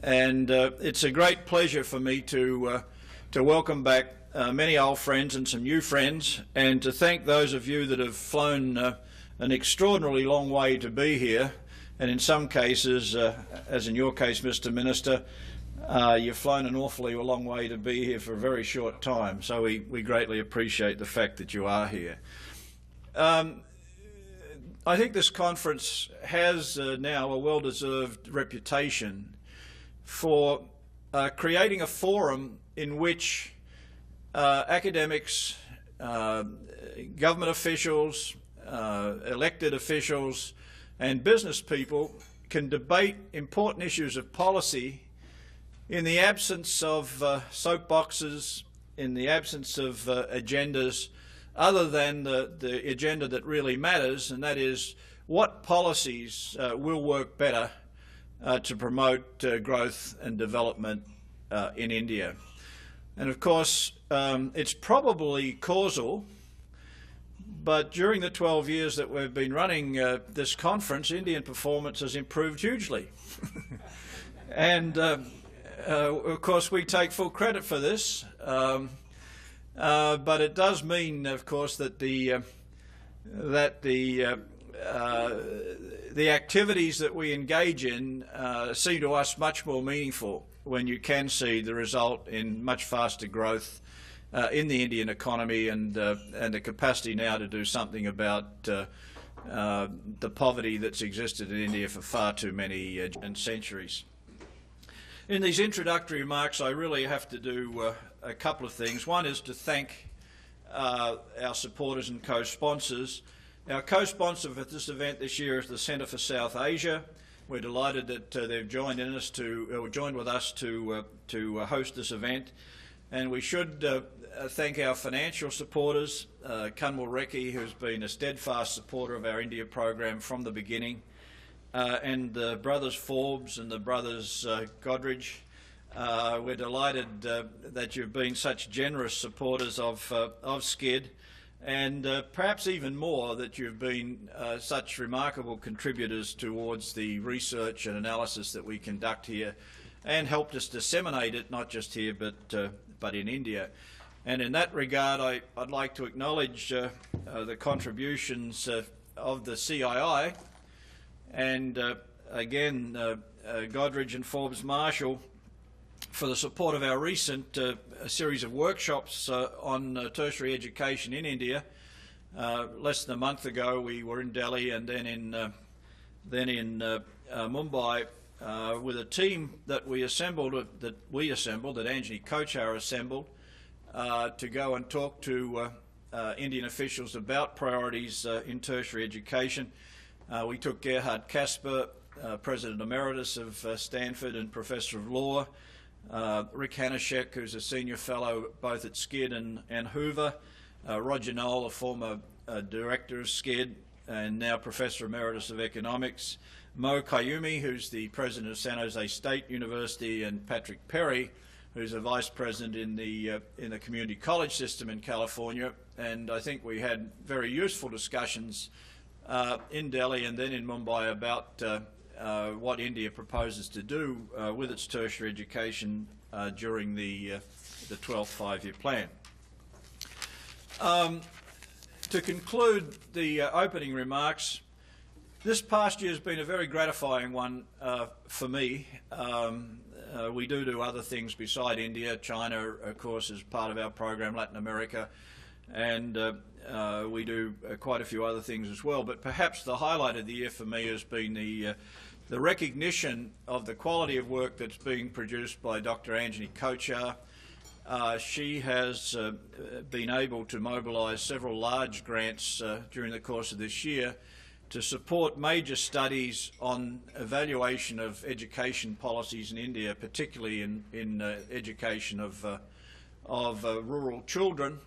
and it's a great pleasure for me to welcome back many old friends and some new friends, and to thank those of you that have flown an extraordinarily long way to be here, and in some cases, as in your case, Mr. Minister, you've flown an awfully long way to be here for a very short time, so we greatly appreciate the fact that you are here. I think this conference has now a well-deserved reputation for creating a forum in which academics, government officials, elected officials and business people can debate important issues of policy in the absence of soapboxes, in the absence of agendas other than the agenda that really matters, and that is what policies will work better to promote growth and development in India. And of course, it's probably causal, but during the 12 years that we've been running this conference, Indian performance has improved hugely. And of course, we take full credit for this. But it does mean, of course, that the activities that we engage in seem to us much more meaningful when you can see the result in much faster growth in the Indian economy and the capacity now to do something about the poverty that's existed in India for far too many centuries. In these introductory remarks, I really have to do a couple of things. One is to thank our supporters and co-sponsors. Our co-sponsor for this event this year is the Centre for South Asia. We're delighted that they've joined with us to host this event. And we should thank our financial supporters, Kanwal Recce, who's been a steadfast supporter of our India program from the beginning, and the brothers Forbes and the brothers Godridge. We're delighted that you've been such generous supporters of SCID, and perhaps even more that you've been such remarkable contributors towards the research and analysis that we conduct here, and helped us disseminate it not just here but in India. And in that regard, I'd like to acknowledge the contributions of the CII, and again Godridge and Forbes Marshall for the support of our recent series of workshops on tertiary education in India. Less than a month ago we were in Delhi, and then in Mumbai with a team that we assembled, that Anjani Kochhar assembled, to go and talk to Indian officials about priorities in tertiary education. We took Gerhard Kasper, President Emeritus of Stanford and Professor of Law, Rick Hanashek, who's a Senior Fellow both at SCID and Hoover, Roger Knoll, a former Director of SCID and now Professor Emeritus of Economics, Mo Kayumi, who's the President of San Jose State University, and Patrick Perry, who's a Vice President in the Community College system in California. And I think we had very useful discussions in Delhi and then in Mumbai about what India proposes to do with its tertiary education during the 12th five-year plan. To conclude the opening remarks, this past year has been a very gratifying one for me. We do other things beside India. China, of course, is part of our program, Latin America, and we do quite a few other things as well. But perhaps the highlight of the year for me has been the recognition of the quality of work that's being produced by Dr. Anjani Kochhar. She has been able to mobilise several large grants during the course of this year to support major studies on evaluation of education policies in India, particularly in education of rural children.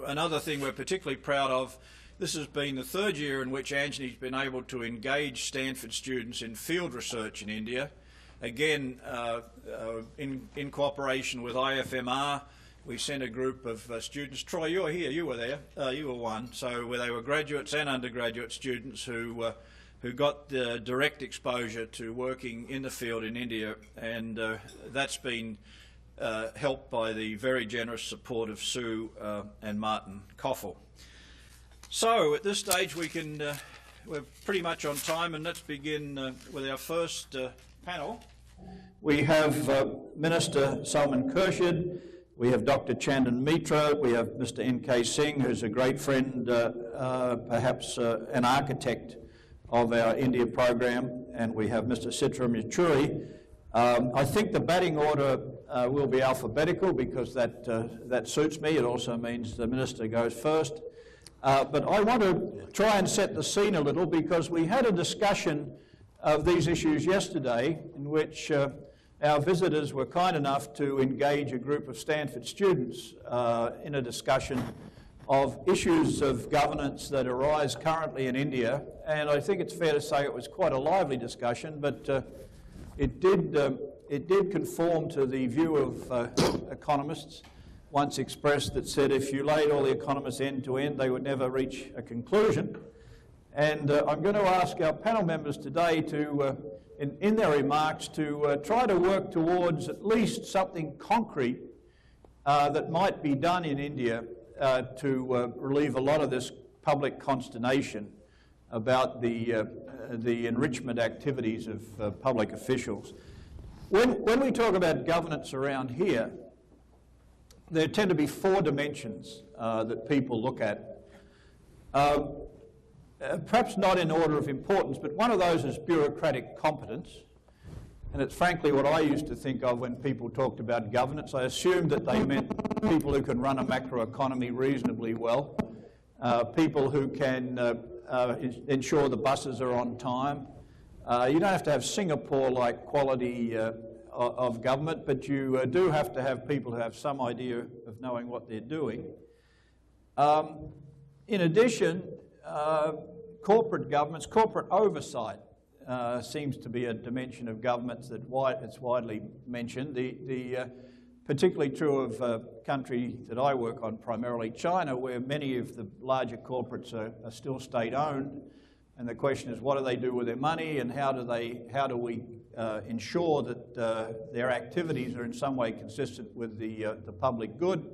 Another thing we're particularly proud of, this has been the third year in which Anjani's been able to engage Stanford students in field research in India. Again, in cooperation with IFMR, we sent a group of students. Troy, you're here, you were there, you were one. So they were graduates and undergraduate students who who got the direct exposure to working in the field in India, and that's been helped by the very generous support of Sue and Martin Koffel. So at this stage we're pretty much on time, and let's begin with our first panel. We have Minister Salman Khurshid, we have Dr. Chandan Mitra, we have Mr. N.K. Singh, who's a great friend, perhaps an architect of our India program, and we have Mr. Sitram Yechuri. I think the batting order will be alphabetical because that suits me. It also means the Minister goes first. But I want to try and set the scene a little, because we had a discussion of these issues yesterday in which our visitors were kind enough to engage a group of Stanford students in a discussion of issues of governance that arise currently in India. And I think it's fair to say it was quite a lively discussion, but it did conform to the view of economists once expressed that said if you laid all the economists end to end, they would never reach a conclusion. And I'm going to ask our panel members today to, in their remarks, to try to work towards at least something concrete that might be done in India to relieve a lot of this public consternation about the enrichment activities of public officials. When we talk about governance around here, there tend to be four dimensions that people look at. Perhaps not in order of importance, but one of those is bureaucratic competence. And it's frankly what I used to think of when people talked about governance. I assumed that they meant people who can run a macroeconomy reasonably well, people who can ensure the buses are on time. You don't have to have Singapore-like quality of government, but you do have to have people who have some idea of knowing what they're doing. In addition, corporate governments, corporate oversight seems to be a dimension of governments that it's widely mentioned. Particularly true of a country that I work on, primarily China, where many of the larger corporates are still state-owned. And the question is, what do they do with their money, and how do we ensure that their activities are in some way consistent with the public good?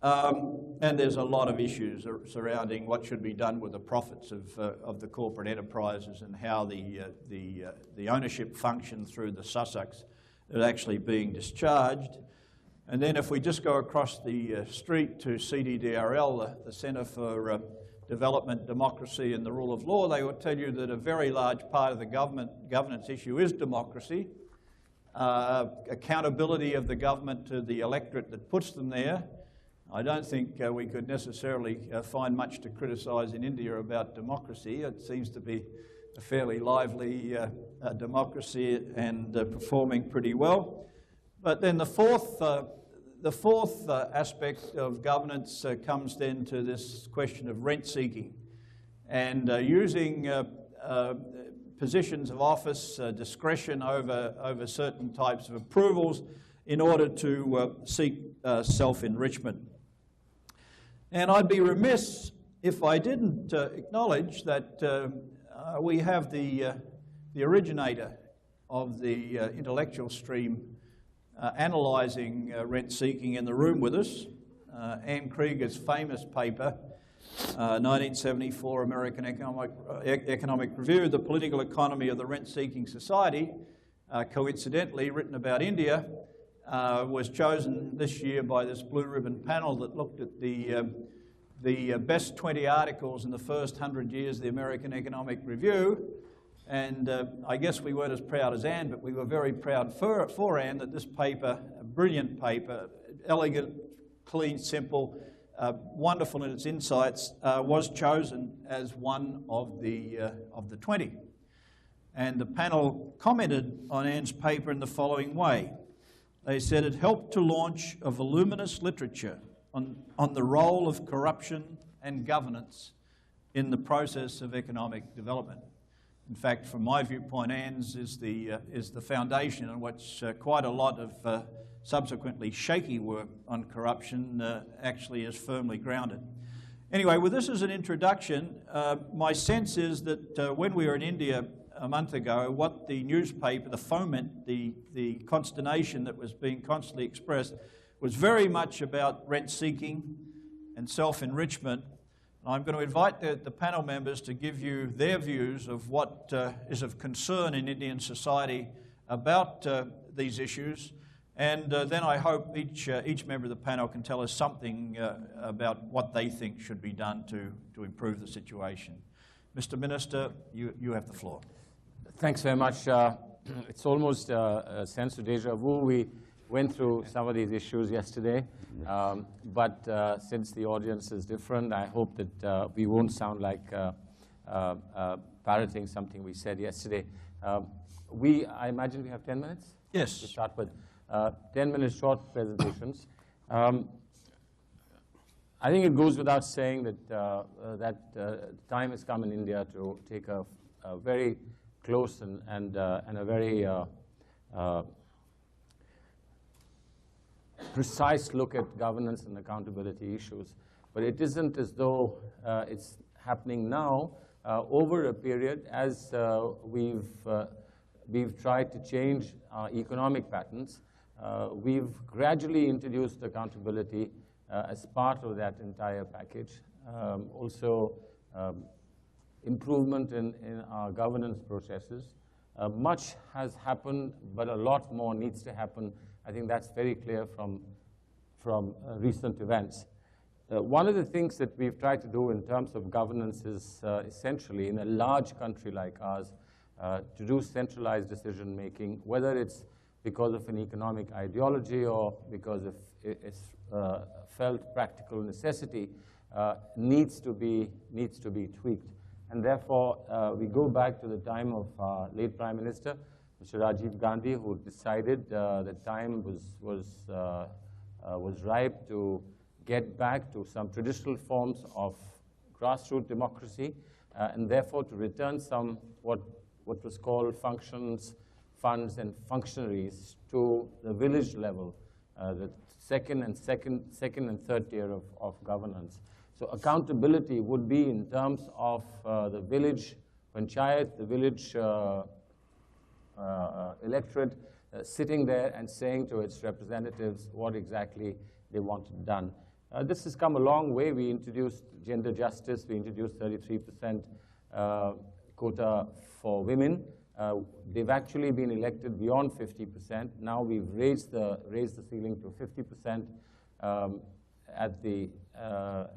And there's a lot of issues surrounding what should be done with the profits of the corporate enterprises, and how the ownership function through the Sussex is actually being discharged. And then if we just go across the street to CDDRL, the Centre for Development, Democracy and the Rule of Law, they will tell you that a very large part of the governance issue is democracy, accountability of the government to the electorate that puts them there. I don't think we could necessarily find much to criticise in India about democracy. It seems to be a fairly lively democracy and performing pretty well. But then the fourth aspect of governance comes then to this question of rent-seeking, and using positions of office, discretion over certain types of approvals in order to seek self-enrichment. And I'd be remiss if I didn't acknowledge that we have the originator of the intellectual stream analysing rent-seeking in the room with us, Anne Krieger's famous paper, 1974 American Economic Review, The Political Economy of the Rent-Seeking Society, coincidentally written about India, was chosen this year by this blue ribbon panel that looked at the best 20 articles in the first 100 years of the American Economic Review. And I guess we weren't as proud as Anne, but we were very proud for Anne that this paper, a brilliant paper, elegant, clean, simple, wonderful in its insights, was chosen as one of the 20. And the panel commented on Anne's paper in the following way. They said it helped to launch a voluminous literature on the role of corruption and governance in the process of economic development. In fact, from my viewpoint, Anne's is the foundation on which quite a lot of subsequently shaky work on corruption actually is firmly grounded. Anyway, well, this is an introduction. My sense is that when we were in India a month ago, what the newspaper, the foment, the consternation that was being constantly expressed was very much about rent-seeking and self-enrichment. I'm going to invite the panel members to give you their views of what is of concern in Indian society about these issues. And then I hope each member of the panel can tell us something about what they think should be done to improve the situation. Mr. Minister, you have the floor. Thanks very much. It's almost a sense of déjà vu. We went through some of these issues yesterday, but since the audience is different, I hope that we won't sound like parroting something we said yesterday. I imagine we have 10 minutes? Yes. To start with. 10-minute short presentations. I think it goes without saying that time has come in India to take a very close and a very precise look at governance and accountability issues. But it isn't as though it's happening now. Over a period, as we've tried to change our economic patterns, we've gradually introduced accountability as part of that entire package. Also, improvement in our governance processes. Much has happened, but a lot more needs to happen. I think that's very clear from recent events. One of the things that we've tried to do in terms of governance is essentially, in a large country like ours, to do centralized decision-making, whether it's because of an economic ideology or because of it's felt practical necessity, needs to be tweaked. And therefore, we go back to the time of our late Prime Minister, Mr. Rajiv Gandhi, who decided the time was ripe to get back to some traditional forms of grassroots democracy, and therefore to return some what was called functions, funds, and functionaries to the village level, the second and third tier of governance. So accountability would be in terms of the village panchayat, the village electorate, sitting there and saying to its representatives what exactly they wanted done. This has come a long way. We introduced gender justice. We introduced 33% quota for women. They've actually been elected beyond 50%. Now we've raised the ceiling to 50%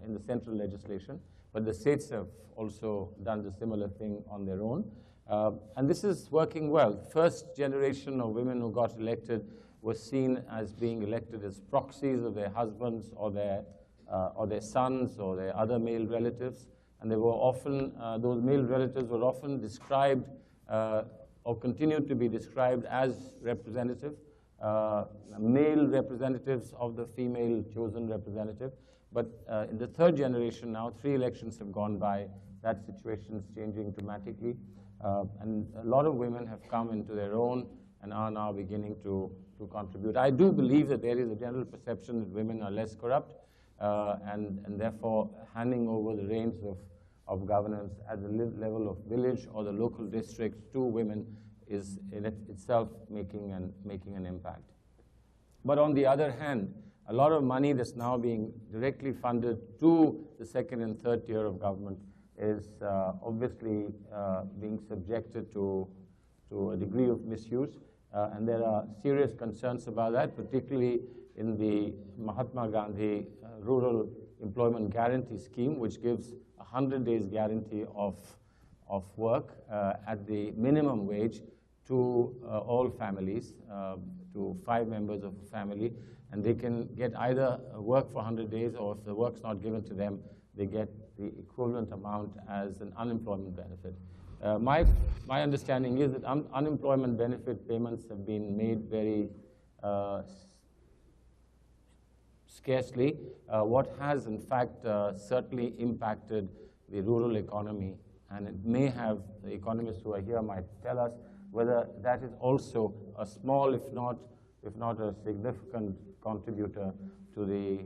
in the central legislation. But the states have also done the similar thing on their own. And this is working well. First generation of women who got elected was seen as being elected as proxies of their husbands or their sons or their other male relatives. And they were often, those male relatives were often described or continued to be described as representative, male representatives of the female chosen representative. But in the third generation now, 3 elections have gone by. That situation is changing dramatically. And a lot of women have come into their own and are now beginning to contribute. I do believe that there is a general perception that women are less corrupt, and therefore handing over the reins of governance at the level of village or the local district to women is in itself making an impact. But on the other hand, a lot of money that's now being directly funded to the second and third tier of government is obviously being subjected to a degree of misuse. And there are serious concerns about that, particularly in the Mahatma Gandhi Rural Employment Guarantee Scheme, which gives a 100 days guarantee of work at the minimum wage to all families, to 5 members of a family. And they can get either work for 100 days, or if the work's not given to them, they get the equivalent amount as an unemployment benefit. My understanding is that unemployment benefit payments have been made very scarcely. What has, in fact, certainly impacted the rural economy, and it may have, the economists who are here might tell us whether that is also a small, if not a significant contributor to the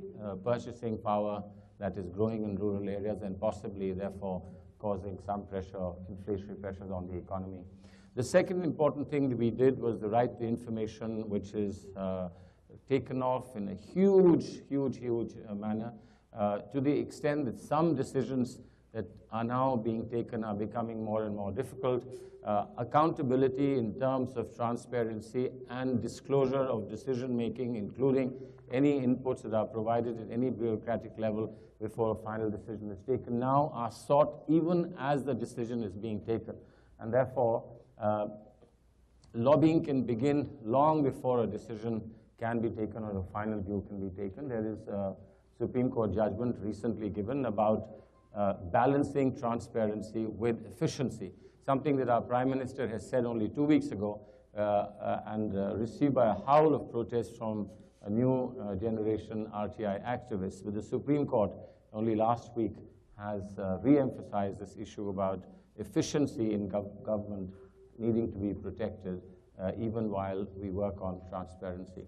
purchasing power, that is growing in rural areas and possibly, therefore, causing some pressure, inflationary pressures on the economy. The second important thing that we did was the right to information, which is taken off in a huge manner, to the extent that some decisions that are now being taken are becoming more and more difficult. Accountability in terms of transparency and disclosure of decision-making, including any inputs that are provided at any bureaucratic level before a final decision is taken, now are sought even as the decision is being taken. And therefore, lobbying can begin long before a decision can be taken or a final view can be taken. There is a Supreme Court judgment recently given about balancing transparency with efficiency, something that our Prime Minister has said only 2 weeks ago and received by a howl of protest from a new generation RTI activists. But the Supreme Court only last week has re-emphasized this issue about efficiency in government needing to be protected even while we work on transparency.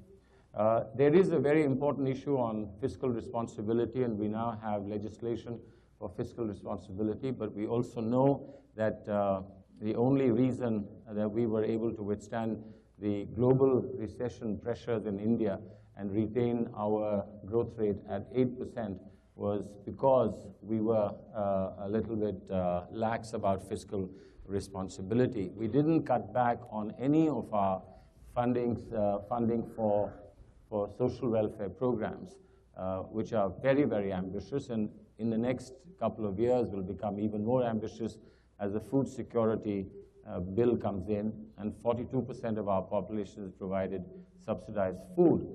There is a very important issue on fiscal responsibility, and we now have legislation for fiscal responsibility, but we also know that the only reason that we were able to withstand the global recession pressures in India and retain our growth rate at 8% was because we were a little bit lax about fiscal responsibility. We didn't cut back on any of our funding for social welfare programs, which are very ambitious, and in the next couple of years will become even more ambitious as the food security bill comes in, and 42% of our population is provided subsidized food.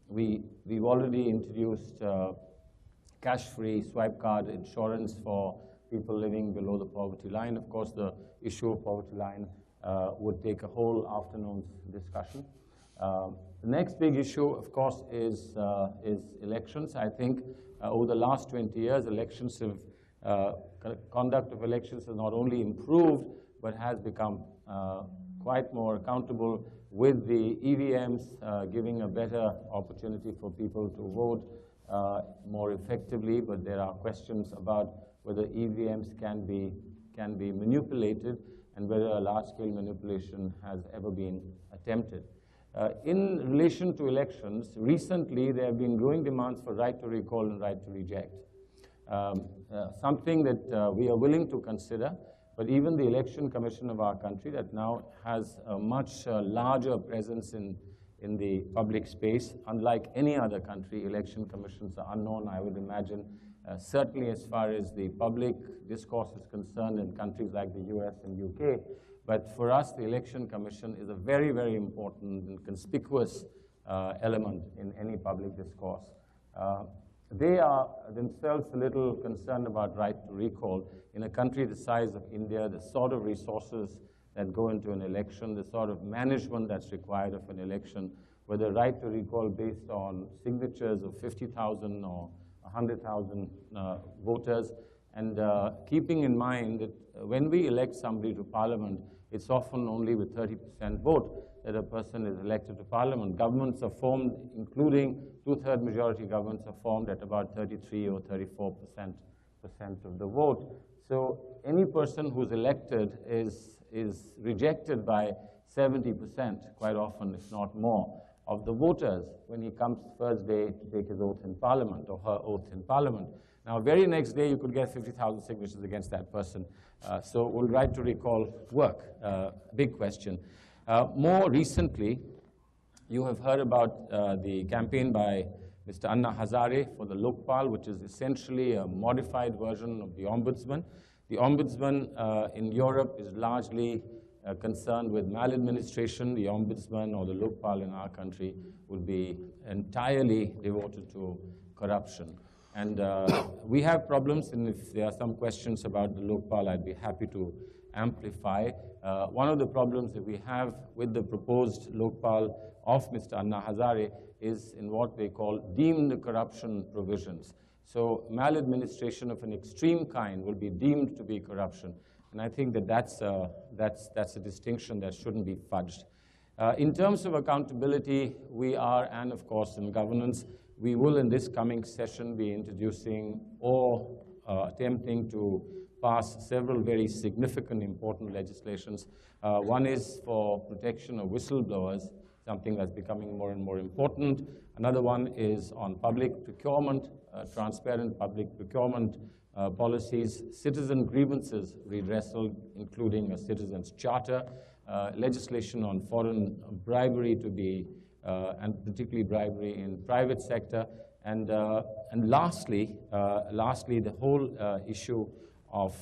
We've already introduced cash-free swipe card insurance for people living below the poverty line. Of course, the issue of poverty line would take a whole afternoon's discussion. The next big issue, of course, is elections. I think over the last 20 years, conduct of elections has not only improved, but has become quite more accountable, with the EVMs giving a better opportunity for people to vote more effectively. But there are questions about whether EVMs can be manipulated and whether a large-scale manipulation has ever been attempted. In relation to elections, recently there have been growing demands for right to recall and right to reject, something that we are willing to consider. But even the Election Commission of our country, that now has a much larger presence in the public space, unlike any other country, election commissions are unknown, I would imagine, certainly as far as the public discourse is concerned in countries like the US and UK. But for us, the Election Commission is a very important and conspicuous element in any public discourse. They are themselves a little concerned about right to recall. In a country the size of India, the sort of resources that go into an election, the sort of management that's required of an election, whether right to recall based on signatures of 50,000 or 100,000 voters, and keeping in mind that when we elect somebody to parliament, it's often only with 30% vote that a person is elected to parliament. Governments are formed, including two-third majority governments, are formed at about 33 or 34% of the vote. So any person who's elected is rejected by 70%, quite often, if not more, of the voters when he comes first day to take his oath in parliament or her oath in parliament. Now, very next day, you could get 50,000 signatures against that person. So will right to recall work? Big question. More recently, you have heard about the campaign by Mr. Anna Hazare for the Lokpal, which is essentially a modified version of the Ombudsman. The Ombudsman in Europe is largely concerned with maladministration. The Ombudsman or the Lokpal in our country would be entirely devoted to corruption. And we have problems, and if there are some questions about the Lokpal, I'd be happy to amplify. One of the problems that we have with the proposed Lokpal of Mr. Anna Hazare is in what they call deemed corruption provisions. So maladministration of an extreme kind will be deemed to be corruption. And I think that that's a distinction that shouldn't be fudged. In terms of accountability, we are, and of course in governance, we will in this coming session be introducing or attempting to pass several very significant, important legislations. One is for protection of whistleblowers, something that's becoming more and more important. Another one is on public procurement, transparent public procurement policies, citizen grievances redressal, including a citizens' charter, legislation on foreign bribery to be, and particularly bribery in private sector, and lastly, the whole issue of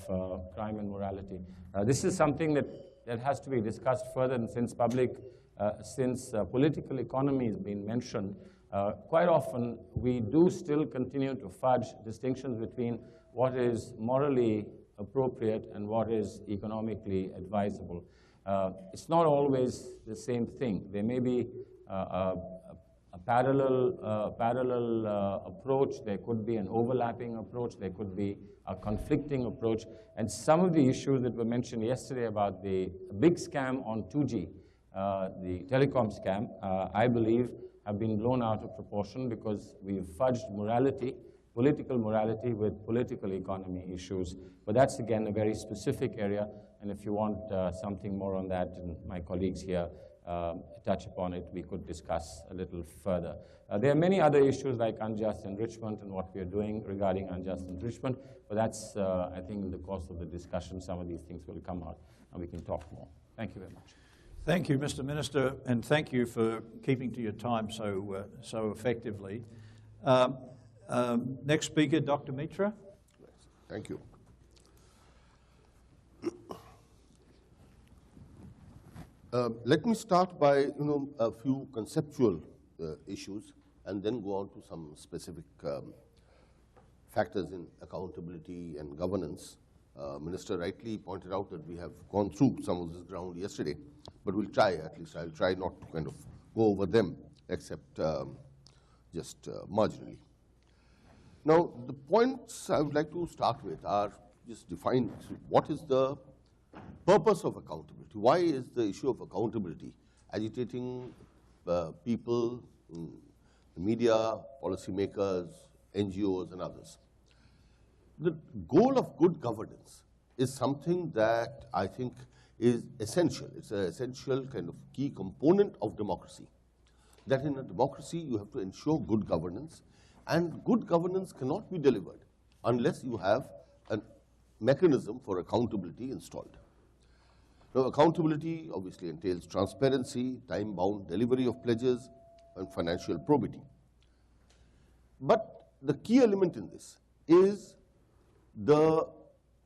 crime and morality. This is something that has to be discussed further, and since political economy has been mentioned, quite often we do still continue to fudge distinctions between what is morally appropriate and what is economically advisable. It's not always the same thing. There may be a parallel approach. There could be an overlapping approach. There could be a conflicting approach. And some of the issues that were mentioned yesterday about the big scam on 2G, the telecom scam, I believe have been blown out of proportion because we've fudged morality, political morality with political economy issues. But that's, again, a very specific area. And if you want something more on that, and my colleagues here touch upon it, we could discuss a little further. There are many other issues like unjust enrichment and what we are doing regarding unjust enrichment, but that's, I think, in the course of the discussion, some of these things will come out and we can talk more. Thank you very much. Thank you, Mr. Minister, and thank you for keeping to your time so effectively. Next speaker, Dr. Mitra. Thank you. Let me start by a few conceptual issues and then go on to some specific factors in accountability and governance. Minister rightly pointed out that we have gone through some of this ground yesterday, but we'll try, at least I'll try not to kind of go over them except just marginally. Now, the points I would like to start with are just define what is the purpose of accountability. Why is the issue of accountability agitating people, the media, policymakers, NGOs, and others? The goal of good governance is something that I think is essential. It's an essential kind of key component of democracy. That in a democracy, you have to ensure good governance, and good governance cannot be delivered unless you have a mechanism for accountability installed. Now, accountability obviously entails transparency, time-bound delivery of pledges, and financial probity. But the key element in this is the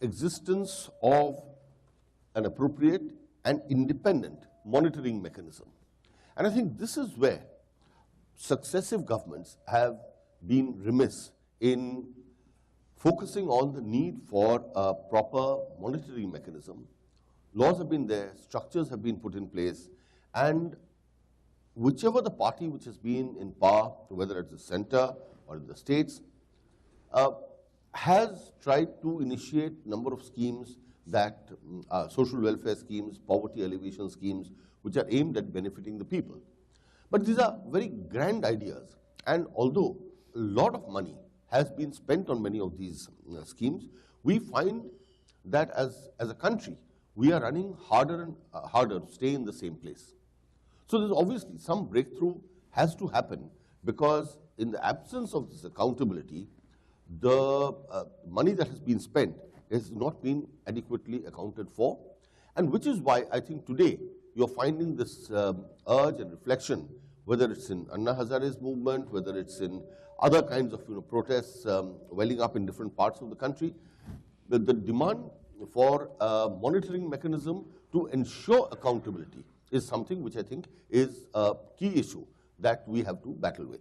existence of an appropriate and independent monitoring mechanism. And I think this is where successive governments have been remiss in focusing on the need for a proper monitoring mechanism. Laws have been there, structures have been put in place, and whichever the party which has been in power, whether it's the center or in the states, has tried to initiate a number of schemes that social welfare schemes, poverty alleviation schemes, which are aimed at benefiting the people. But these are very grand ideas, and although a lot of money has been spent on many of these schemes, we find that as a country, we are running harder and harder to stay in the same place. So there's obviously some breakthrough has to happen, because in the absence of this accountability, the money that has been spent has not been adequately accounted for, and which is why I think today you're finding this urge and reflection, whether it's in Anna Hazare's movement, whether it's in other kinds of protests welling up in different parts of the country, the demand for a monitoring mechanism to ensure accountability is something which I think is a key issue that we have to battle with.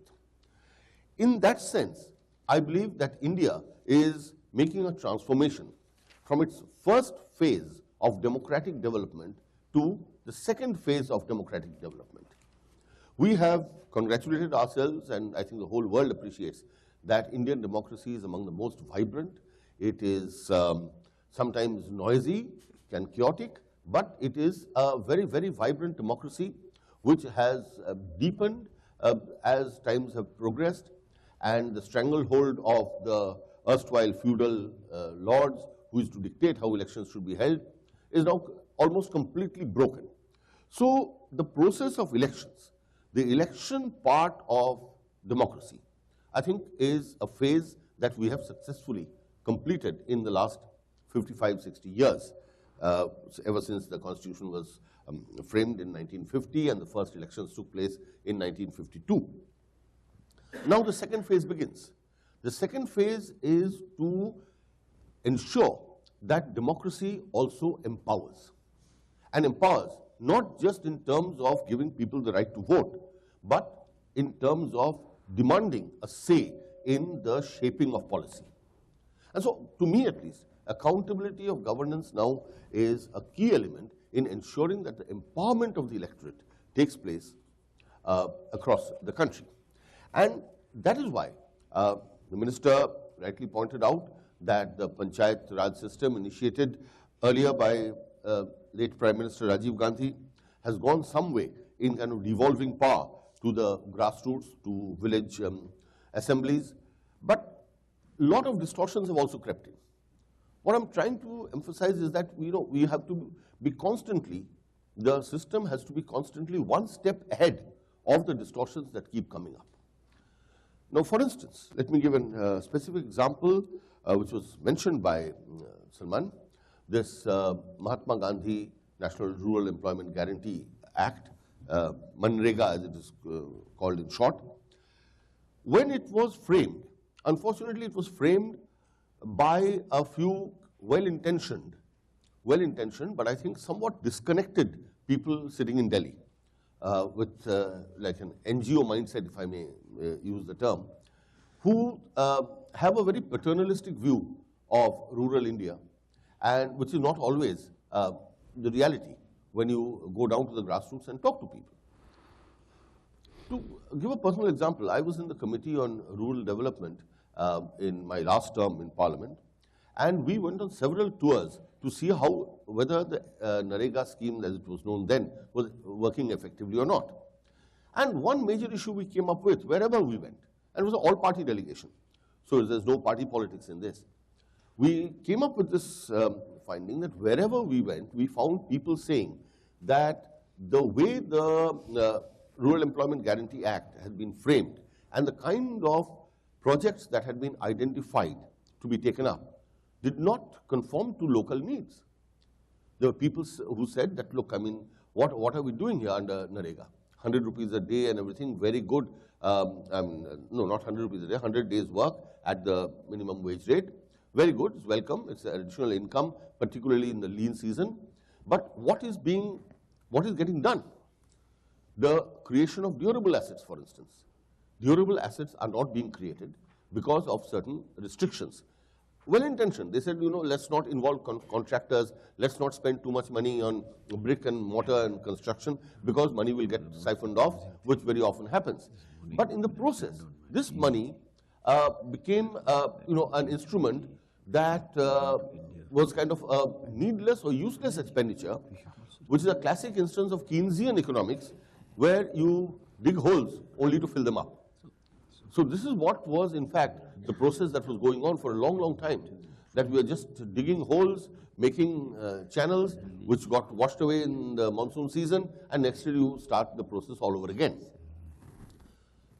In that sense, I believe that India is making a transformation from its first phase of democratic development to the second phase of democratic development. We have congratulated ourselves, and I think the whole world appreciates that Indian democracy is among the most vibrant. It is sometimes noisy and chaotic, but it is a very, very vibrant democracy which has deepened as times have progressed. and the stranglehold of the erstwhile feudal lords who used to dictate how elections should be held is now almost completely broken. So the process of elections, the election part of democracy, I think is a phase that we have successfully completed in the last 55, 60 years, ever since the Constitution was framed in 1950 and the first elections took place in 1952. Now the second phase begins. The second phase is to ensure that democracy also empowers. And empowers not just in terms of giving people the right to vote, but in terms of demanding a say in the shaping of policy. And so, to me at least, accountability of governance now is a key element in ensuring that the empowerment of the electorate takes place across the country. And that is why the minister rightly pointed out that the Panchayat Raj system initiated earlier by late Prime Minister Rajiv Gandhi has gone some way in kind of devolving power to the grassroots, to village assemblies. But a lot of distortions have also crept in. What I'm trying to emphasize is that we have to be constantly, the system has to be constantly one step ahead of the distortions that keep coming up. Now, for instance, let me give a specific example which was mentioned by Salman. This Mahatma Gandhi National Rural Employment Guarantee Act, Manrega as it is called in short. When it was framed, unfortunately it was framed by a few well-intentioned, but I think somewhat disconnected people sitting in Delhi with like an NGO mindset, if I may use the term, who have a very paternalistic view of rural India, and which is not always the reality when you go down to the grassroots and talk to people. To give a personal example, I was in the Committee on Rural Development in my last term in Parliament, and we went on several tours to see whether the Narega scheme, as it was known then, was working effectively or not. And one major issue we came up with wherever we went, and it was an all-party delegation, so there's no party politics in this. We came up with this finding that wherever we went, we found people saying that the way the Rural Employment Guarantee Act had been framed and the kind of projects that had been identified to be taken up did not conform to local needs. There were people who said that, look, I mean, what are we doing here under Narega? 100 rupees a day and everything, very good. No, not 100 rupees a day, 100 days work at the minimum wage rate. Very good, it's welcome, it's additional income, particularly in the lean season. But what is getting done? The creation of durable assets, for instance. Durable assets are not being created because of certain restrictions. Well-intentioned, they said, let's not involve contractors, let's not spend too much money on brick and mortar and construction because money will get siphoned off, which very often happens. But in the process, this money became an instrument that was kind of a needless or useless expenditure, which is a classic instance of Keynesian economics, where you dig holes only to fill them up. So this is what was, in fact, the process that was going on for a long, long time, that we were just digging holes, making channels, which got washed away in the monsoon season, and next year you start the process all over again.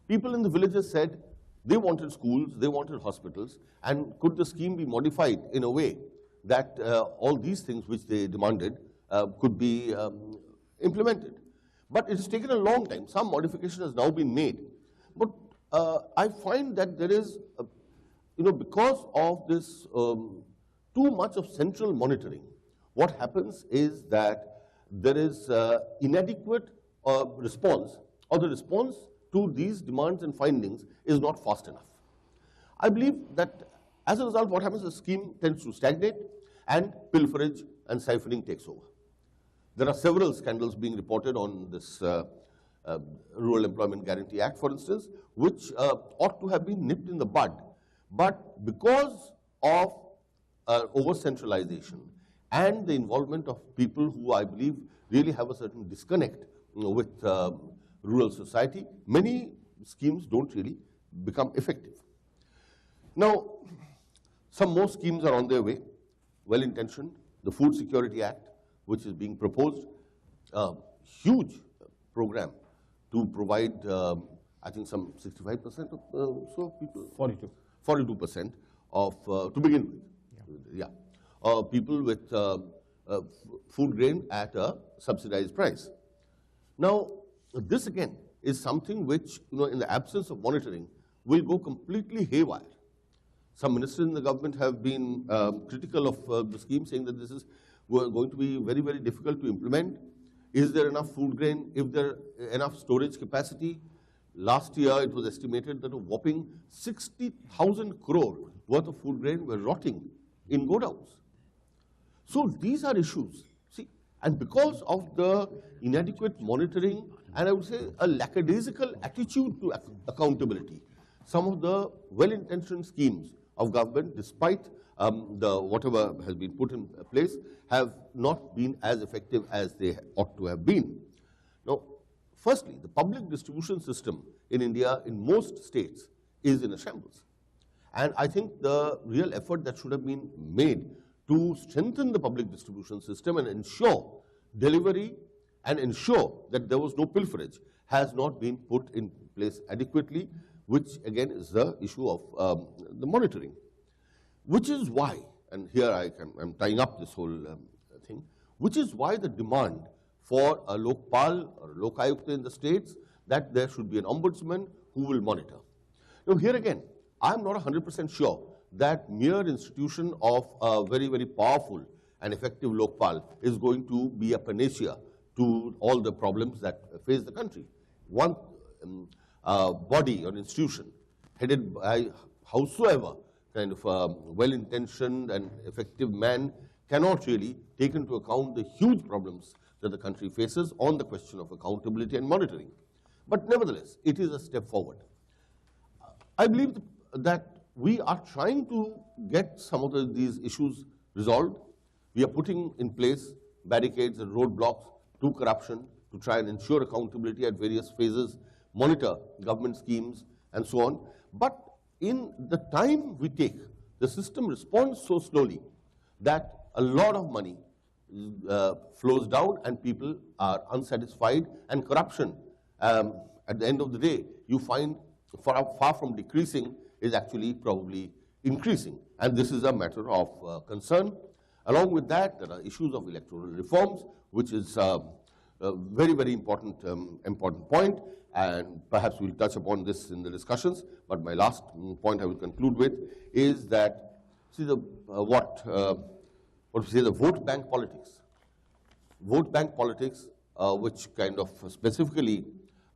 People in the villages said they wanted schools, they wanted hospitals, and could the scheme be modified in a way that all these things which they demanded could be implemented. But it has taken a long time. Some modification has now been made. But I find that there is, because of this too much of central monitoring, what happens is that there is inadequate response, or the response to these demands and findings is not fast enough. I believe that as a result, what happens is the scheme tends to stagnate and pilferage and siphoning takes over. There are several scandals being reported on this Rural Employment Guarantee Act, for instance, which ought to have been nipped in the bud. But because of over-centralization and the involvement of people who I believe really have a certain disconnect with rural society, many schemes don't really become effective. Now, some more schemes are on their way, well-intentioned. The Food Security Act, which is being proposed, a huge program to provide, I think, some 65% of so people. 42% of, to begin with, people with food grain at a subsidized price. Now, this again is something which, in the absence of monitoring, will go completely haywire. Some ministers in the government have been critical of the scheme, saying that this is going to be very, very difficult to implement. Is there enough food grain? If there enough storage capacity? Last year, it was estimated that a whopping 60,000 crore worth of food grain were rotting in godowns. So these are issues. See, and because of the inadequate monitoring, and I would say a lackadaisical attitude to accountability, some of the well-intentioned schemes of government, despite whatever has been put in place, have not been as effective as they ought to have been. Now, firstly, the public distribution system in India, in most states, is in a shambles. And I think the real effort that should have been made to strengthen the public distribution system and ensure delivery and ensure that there was no pilferage has not been put in place adequately, which again is the issue of the monitoring. Which is why, and here I'm tying up this whole thing, which is why the demand for a Lokpal or Lokayukta in the states, that there should be an ombudsman who will monitor. Now here again, I'm not 100% sure that mere institution of a very, very powerful and effective Lokpal is going to be a panacea to all the problems that face the country. One body or institution headed by howsoever kind of well-intentioned and effective man cannot really take into account the huge problems that the country faces on the question of accountability and monitoring. But nevertheless, it is a step forward. I believe that we are trying to get some of these issues resolved. We are putting in place barricades and roadblocks to corruption to try and ensure accountability at various phases, monitor government schemes, and so on. But in the time we take, the system responds so slowly that a lot of money flows down and people are unsatisfied, and corruption, at the end of the day, you find far from decreasing, is actually probably increasing. And this is a matter of concern. Along with that, there are issues of electoral reforms, which is a very, very important point, and perhaps we'll touch upon this in the discussions. But my last point I will conclude with is that, see, the vote bank politics. Vote bank politics, which kind of specifically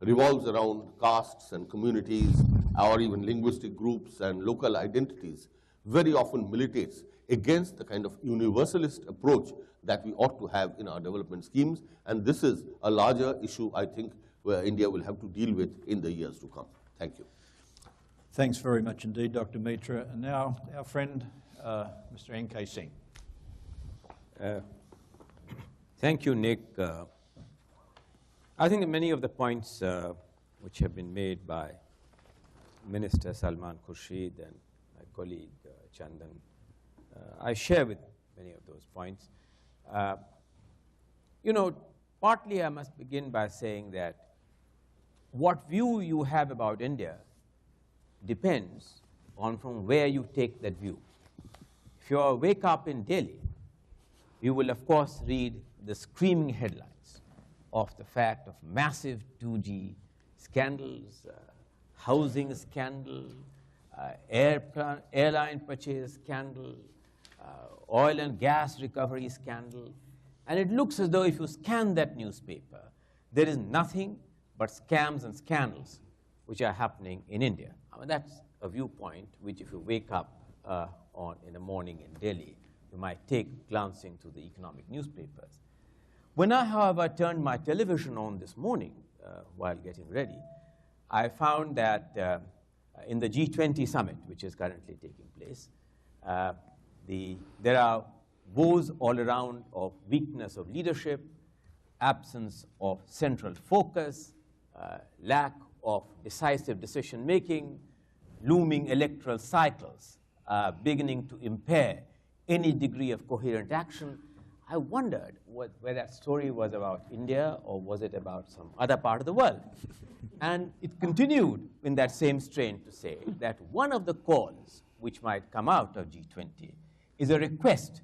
revolves around castes and communities, or even linguistic groups and local identities, very often militates against the kind of universalist approach that we ought to have in our development schemes. And this is a larger issue, I think, where India will have to deal with in the years to come. Thank you. Thanks very much indeed, Dr. Mitra. And now our friend, Mr. N.K. Singh. Thank you, Nick. I think many of the points which have been made by Minister Salman Khurshid and my colleague Chandan, I share with many of those points. Partly I must begin by saying that what view you have about India depends on from where you take that view. If you wake up in Delhi, you will of course read the screaming headlines of the fact of massive 2G scandals, housing scandal, airline purchase scandal, oil and gas recovery scandal. And it looks as though if you scan that newspaper, there is nothing but scams and scandals which are happening in India. I mean, that's a viewpoint which if you wake up in the morning in Delhi, you might take glancing through the economic newspapers. When I, however, turned my television on this morning while getting ready, I found that in the G20 summit, which is currently taking place, there are woes all around of weakness of leadership, absence of central focus, lack of decisive decision-making, looming electoral cycles beginning to impair any degree of coherent action, I wondered whether that story was about India or was it about some other part of the world. And it continued in that same strain to say that one of the calls which might come out of G20 is a request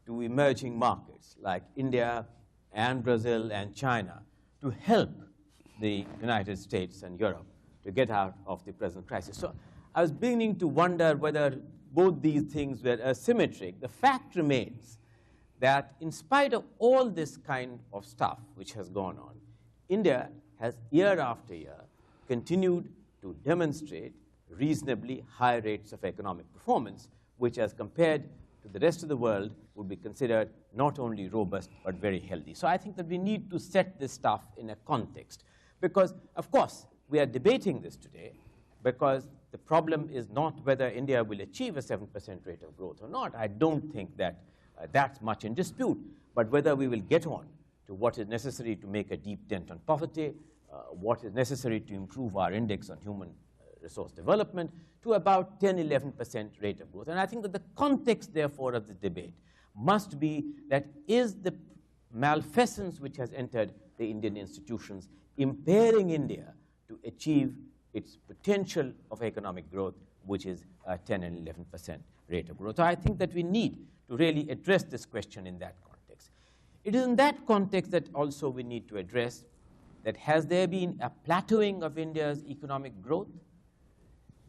to emerging markets like India and Brazil and China to help the United States and Europe to get out of the present crisis. So I was beginning to wonder whether both these things were asymmetric. The fact remains that in spite of all this kind of stuff which has gone on, India has year after year continued to demonstrate reasonably high rates of economic performance, which as compared to the rest of the world would be considered not only robust but very healthy. So I think that we need to set this stuff in a context because, of course, we are debating this today because the problem is not whether India will achieve a 7% rate of growth or not. I don't think that that's much in dispute, but whether we will get on to what is necessary to make a deep dent on poverty, what is necessary to improve our index on human resource development to about 10, 11% rate of growth. And I think that the context, therefore, of the debate must be that is the malfeasance which has entered the Indian institutions impairing India to achieve its potential of economic growth, which is 10 and 11% rate of growth. So I think that we need to really address this question in that context. It is in that context that also we need to address that has there been a plateauing of India's economic growth?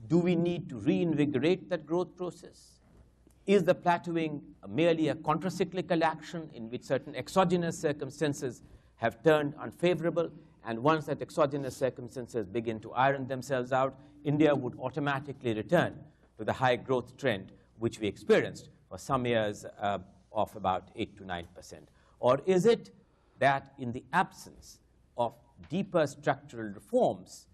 Do we need to reinvigorate that growth process? Is the plateauing merely a contracyclical action in which certain exogenous circumstances have turned unfavorable, and once that exogenous circumstances begin to iron themselves out, India would automatically return to the high growth trend which we experienced for some years of about 8 to 9%? Or is it that in the absence of deeper structural reforms,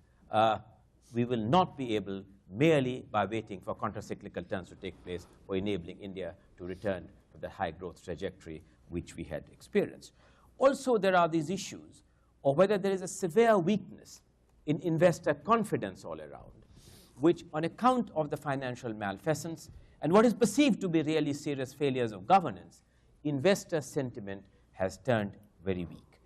we will not be able, merely by waiting for countercyclical turns to take place, for enabling India to return to the high growth trajectory which we had experienced? Also, there are these issues of whether there is a severe weakness in investor confidence all around, which on account of the financial malfeasance and what is perceived to be really serious failures of governance, investor sentiment has turned very weak.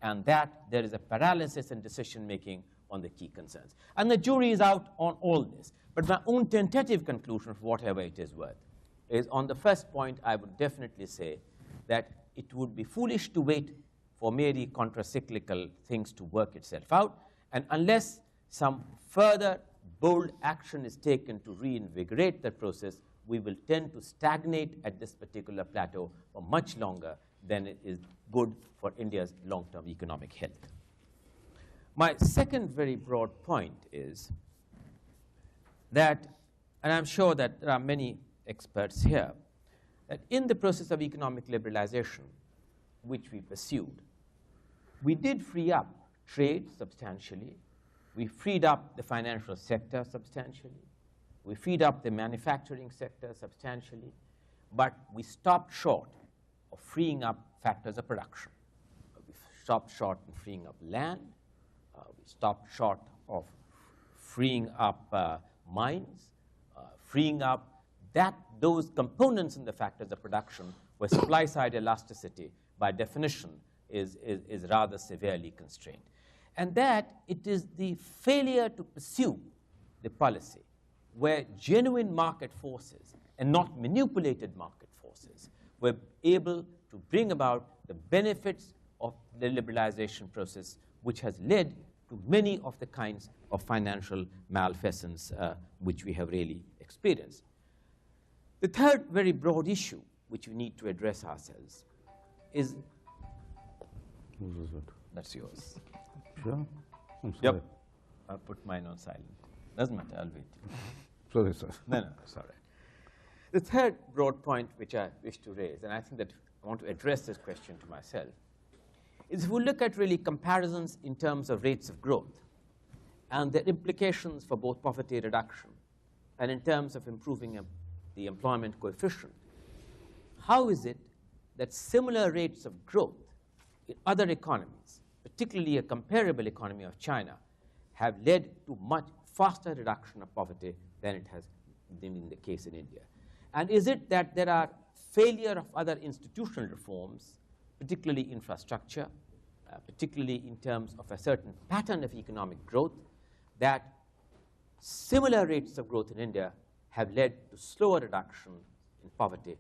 And that there is a paralysis in decision-making on the key concerns. And the jury is out on all this. But my own tentative conclusion, for whatever it is worth, is on the first point, I would definitely say that it would be foolish to wait for merely contracyclical things to work itself out. And unless some further bold action is taken to reinvigorate the process, we will tend to stagnate at this particular plateau for much longer than it is good for India's long-term economic health. My second very broad point is that, and I'm sure that there are many experts here, that in the process of economic liberalization, which we pursued, we did free up trade substantially. We freed up the financial sector substantially. We freed up the manufacturing sector substantially. But we stopped short of freeing up factors of production. We stopped short in freeing up land. We stopped short of freeing up mines, freeing up those components in the factors of production where supply-side elasticity, by definition, is rather severely constrained. And that it is the failure to pursue the policy where genuine market forces and not manipulated market forces were able to bring about the benefits of the liberalization process, which has led to many of the kinds of financial malfeasance which we have really experienced. The third very broad issue which we need to address ourselves is... That's yours. Sure. I'm sorry. Yep. I'll put mine on silent. Doesn't matter, I'll wait. Sorry, sir. No, it's all right. The third broad point which I wish to raise, and I think that I want to address this question to myself, is if we look at really comparisons in terms of rates of growth and their implications for both poverty reduction and in terms of improving the employment coefficient, how is it that similar rates of growth in other economies, particularly a comparable economy of China, have led to much faster reduction of poverty than it has been the case in India? And is it that there are failure of other institutional reforms, particularly infrastructure, particularly in terms of a certain pattern of economic growth, that similar rates of growth in India have led to slower reduction in poverty